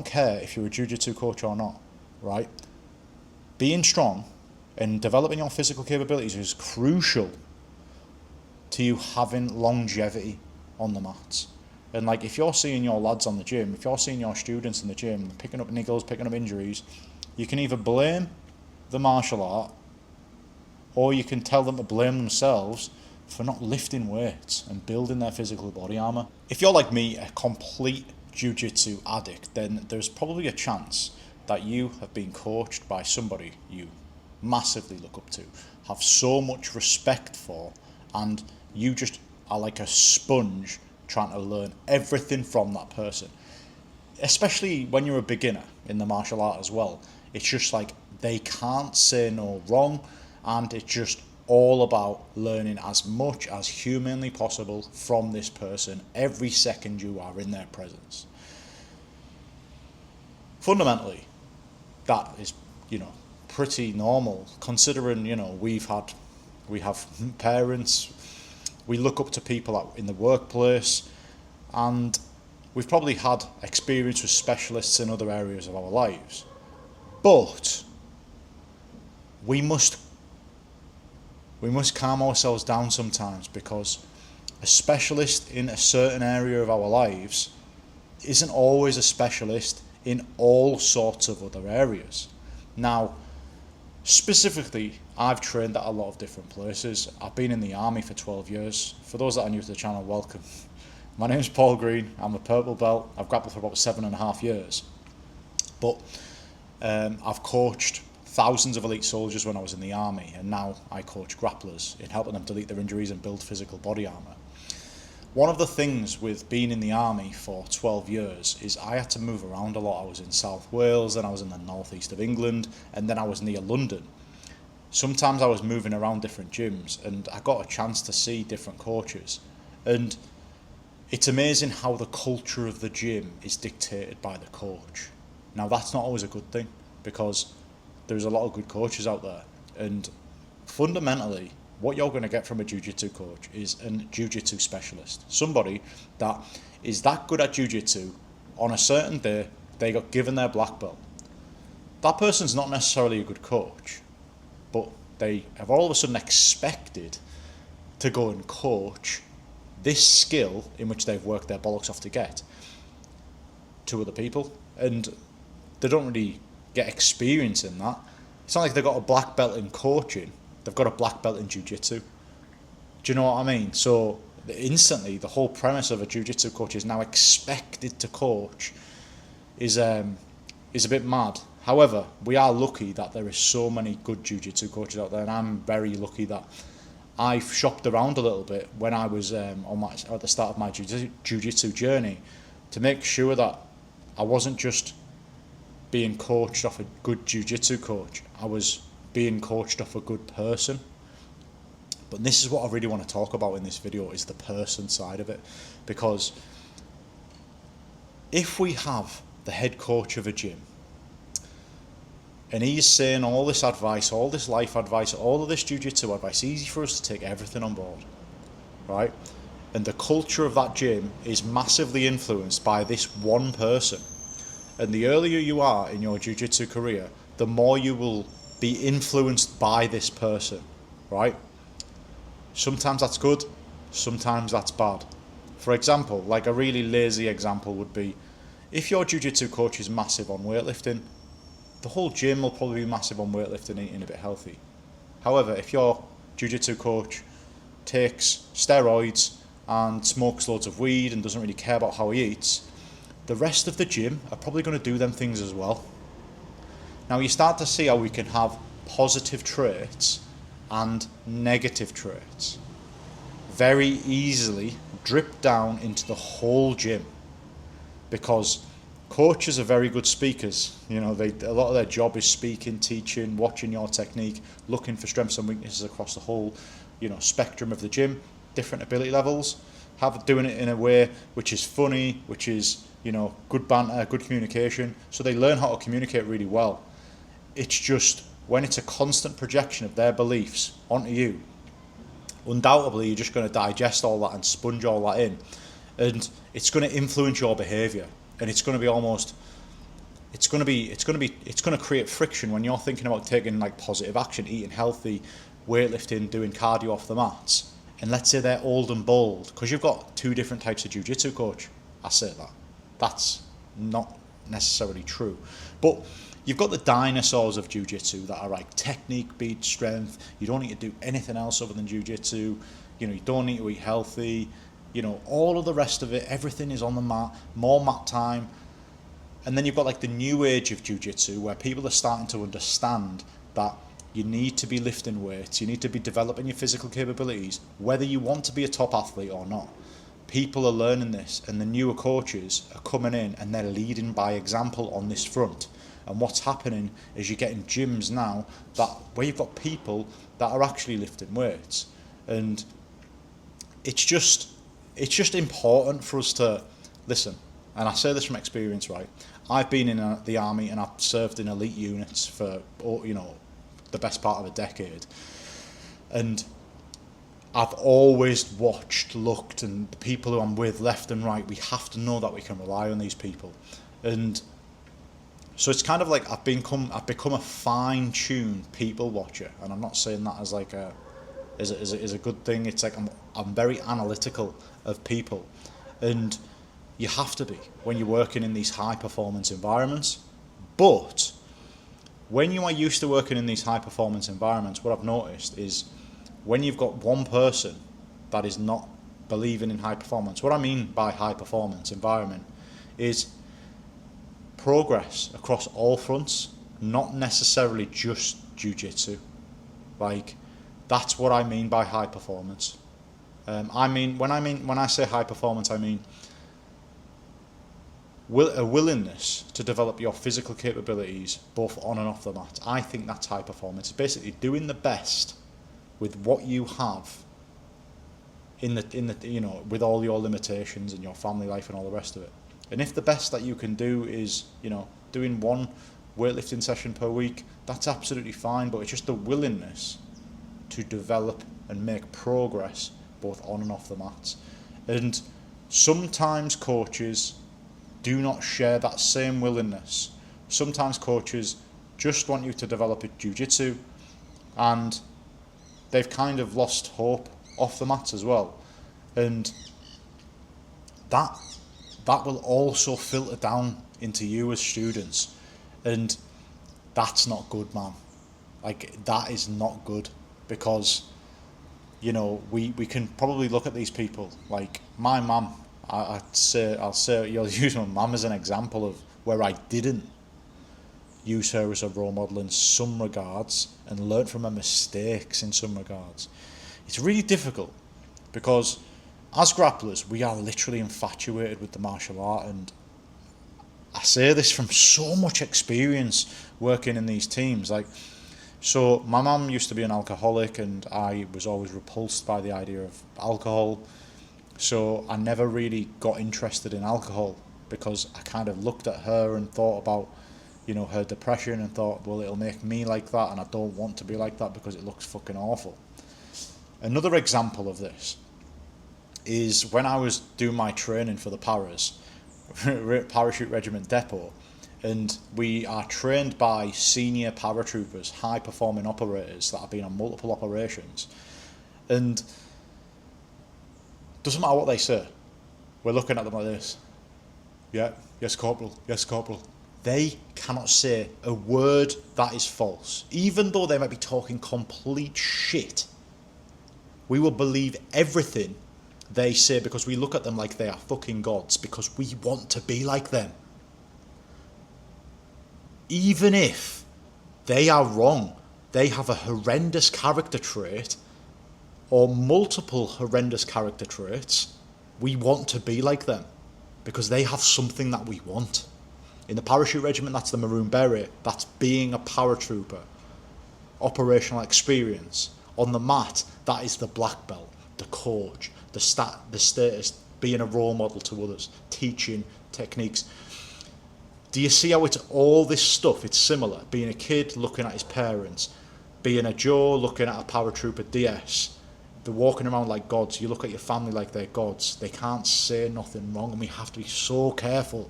don't care if you're a jiu-jitsu coach or not, right? Being strong and developing your physical capabilities is crucial to you having longevity on the mats. And like, if you're seeing your lads on the gym, if you're seeing your students in the gym picking up niggles, picking up injuries, you can either blame the martial art, or you can tell them to blame themselves for not lifting weights and building their physical body armour. If you're like me, a complete jiu-jitsu addict, then there's probably a chance that you have been coached by somebody you massively look up to, have so much respect for, and you just are like a sponge trying to learn everything from that person. Especially when you're a beginner in the martial art as well. It's just like they can't say no wrong, and it's just all about learning as much as humanly possible from this person every second you are in their presence. Fundamentally, that is, pretty normal, considering, we have parents, we look up to people out in the workplace, and we've probably had experience with specialists in other areas of our lives. But we must calm ourselves down sometimes, because a specialist in a certain area of our lives isn't always a specialist in all sorts of other areas. Now, specifically, I've trained at a lot of different places. I've been in the army for 12 years. For those that are new to the channel, welcome. My name's Paul Green. I'm a purple belt. I've grappled for about 7.5 years. But I've coached thousands of elite soldiers when I was in the army, and now I coach grapplers in helping them delete their injuries and build physical body armour. One of the things with being in the army for 12 years is I had to move around a lot. I was in South Wales, then I was in the northeast of England, and then I was near London. Sometimes I was moving around different gyms, and I got a chance to see different coaches. And it's amazing how the culture of the gym is dictated by the coach. Now, that's not always a good thing, because there's a lot of good coaches out there. And fundamentally, what you're going to get from a jiu-jitsu coach is a jiu-jitsu specialist. Somebody that is that good at jiu-jitsu, on a certain day, they got given their black belt. That person's not necessarily a good coach, but they have all of a sudden expected to go and coach this skill in which they've worked their bollocks off to get to other people. And they don't really get experience in that. It's not like they've got a black belt in coaching. They've got a black belt in jiu-jitsu. Do you know what I mean? So instantly, the whole premise of a jiu-jitsu coach is now expected to coach is a bit mad. However, we are lucky that there is so many good jiu-jitsu coaches out there, and I'm very lucky that I've shopped around a little bit when I was at the start of my jiu-jitsu journey, to make sure that I wasn't just being coached off a good jiu-jitsu coach. I was being coached off a good person. But this is what I really want to talk about in this video, is the person side of it. Because if we have the head coach of a gym, and he's saying all this advice, all this life advice, all of this jiu-jitsu advice, it's easy for us to take everything on board, right? And the culture of that gym is massively influenced by this one person. And the earlier you are in your jiu-jitsu career, the more you will be influenced by this person, right? Sometimes that's good, sometimes that's bad. For example, like a really lazy example would be, if your jiu-jitsu coach is massive on weightlifting, the whole gym will probably be massive on weightlifting, eating a bit healthy. However, if your jiu-jitsu coach takes steroids and smokes loads of weed and doesn't really care about how he eats, the rest of the gym are probably going to do them things as well. Now, you start to see how we can have positive traits and negative traits very easily drip down into the whole gym, because coaches are very good speakers. A lot of their job is speaking, teaching, watching your technique, looking for strengths and weaknesses across the whole, spectrum of the gym, different ability levels, doing it in a way which is funny, which is, good banter, good communication. So they learn how to communicate really well. It's just when it's a constant projection of their beliefs onto you, undoubtedly you're just going to digest all that and sponge all that in, and it's going to influence your behaviour, and it's going to be almost it's going to create friction when you're thinking about taking like positive action, eating healthy, weightlifting, doing cardio off the mats. And let's say they're old and bald, because you've got two different types of jiu-jitsu coach. I say that. That's not necessarily true. But you've got the dinosaurs of jiu-jitsu that are like technique beats strength. You don't need to do anything else other than jiu-jitsu. You know, you don't need to eat healthy. You know, all of the rest of it, everything is on the mat, more mat time. And then you've got like the new age of jiu-jitsu, where people are starting to understand that you need to be lifting weights, you need to be developing your physical capabilities, whether you want to be a top athlete or not. People are learning this, and the newer coaches are coming in and they're leading by example on this front. And what's happening is you're getting gyms now that where you've got people that are actually lifting weights. And it's just important for us to listen. And I say this from experience, right? I've been in the army and I've served in elite units for, you know, the best part of a decade. And I've always watched, looked, and the people who I'm with left and right, we have to know that we can rely on these people. And so it's kind of like I've become a fine-tuned people watcher, and I'm not saying that as like a good thing. It's like I'm very analytical of people, and you have to be when you're working in these high-performance environments. But when you are used to working in these high-performance environments, what I've noticed is when you've got one person that is not believing in high performance, what I mean by high-performance environment is progress across all fronts, not necessarily just jiu-jitsu. Like, that's what I mean by high performance. When I say high performance, I mean a willingness to develop your physical capabilities both on and off the mat. I think that's high performance. It's basically doing the best with what you have in the you know, with all your limitations and your family life and all the rest of it. And if the best that you can do is, you know, doing one weightlifting session per week, that's absolutely fine. But it's just the willingness to develop and make progress both on and off the mats. And sometimes coaches do not share that same willingness. Sometimes coaches just want you to develop a jiu-jitsu, and they've kind of lost hope off the mats as well. And that will also filter down into you as students. And that's not good, man. Like, that is not good, because, you know, we can probably look at these people. Like my mum, I'll say you'll use my mum as an example of where I didn't use her as a role model in some regards and learn from her mistakes in some regards. It's really difficult because as grapplers, we are literally infatuated with the martial art, and I say this from so much experience working in these teams. Like, so my mum used to be an alcoholic, and I was always repulsed by the idea of alcohol. So I never really got interested in alcohol because I kind of looked at her and thought about, you know, her depression and thought, well, it'll make me like that, and I don't want to be like that because it looks fucking awful. Another example of this is when I was doing my training for the paras, Parachute Regiment Depot, and we are trained by senior paratroopers, high-performing operators that have been on multiple operations. And doesn't matter what they say, we're looking at them like this. Yeah, yes, corporal, yes, corporal. They cannot say a word that is false. Even though they might be talking complete shit, we will believe everything they say because we look at them like they are fucking gods, because we want to be like them. Even if they are wrong, they have a horrendous character trait or multiple horrendous character traits, we want to be like them because they have something that we want. In the parachute regiment, that's the Maroon Beret. That's being a paratrooper. Operational experience. On the mat, that is the black belt, the coach, the status, being a role model to others, teaching techniques. Do you see how it's all this stuff? It's similar. Being a kid, looking at his parents. Being a Joe, looking at a paratrooper DS. They're walking around like gods. You look at your family like they're gods. They can't say nothing wrong, and we have to be so careful